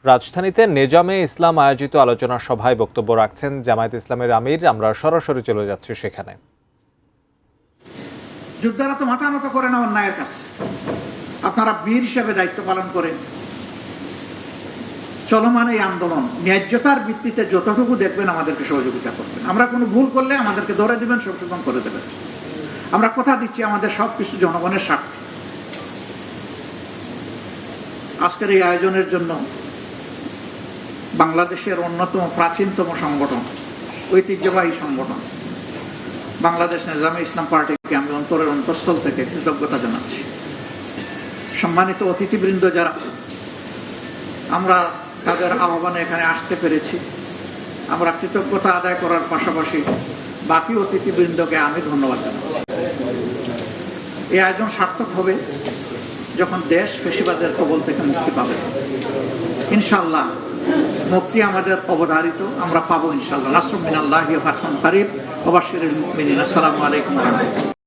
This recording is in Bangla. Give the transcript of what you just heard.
রাজধানীতে নেজামে ইসলাম আয়োজিত আলোচনা সভায় বক্তব্য রাখছেন জামায়াত ইসলামের আমির। আমরা সরাসরি চলে যাচ্ছি সেখানে। যোদ্ধারা তো মাথা নত করে না অন্যায়ের কাছে। আপনারা বীর হিসেবে দায়িত্ব পালন করেন। চলমান এই আন্দোলন ন্যায্যতার ভিত্তিতে যতটুকু দেখবেন আমাদেরকে সহযোগিতা করবেন। আমরা কোনো ভুল করলে আমাদেরকে ধরে দিবেন, সংশোধন করে দেবেন। আমরা কথা দিচ্ছি আমাদের সবকিছু জনগণের স্বার্থে। আজকের এই আয়োজনের জন্য বাংলাদেশের অন্যতম প্রাচীনতম সংগঠন, ঐতিহ্যবাহী সংগঠন বাংলাদেশ নেজামে ইসলাম পার্টিকে আমি অন্তরের অন্তঃস্থল থেকে কৃতজ্ঞতা জানাচ্ছি। সম্মানিত অতিথিবৃন্দ যারা, আমরা তাদের আহ্বানে এখানে আসতে পেরেছি, আমরা কৃতজ্ঞতা আদায় করার পাশাপাশি বাকি অতিথিবৃন্দকে আমি ধন্যবাদ জানাচ্ছি। এই আয়োজন সার্থক হবে যখন দেশ ফ্যাসিবাদের কবল থেকে মুক্তি পাবে। ইনশাআল্লাহ মুক্তি আমাদের অবধারিত, আমরা পাবো ইনশাআল্লাহ। নাসরুম মিনাল্লাহি ওয়া ফাতহুন কারীব ওয়া বাশশিরিল মুমিনিন। আসসালামু আলাইকুম ওয়া রাহমাতুল্লাহ।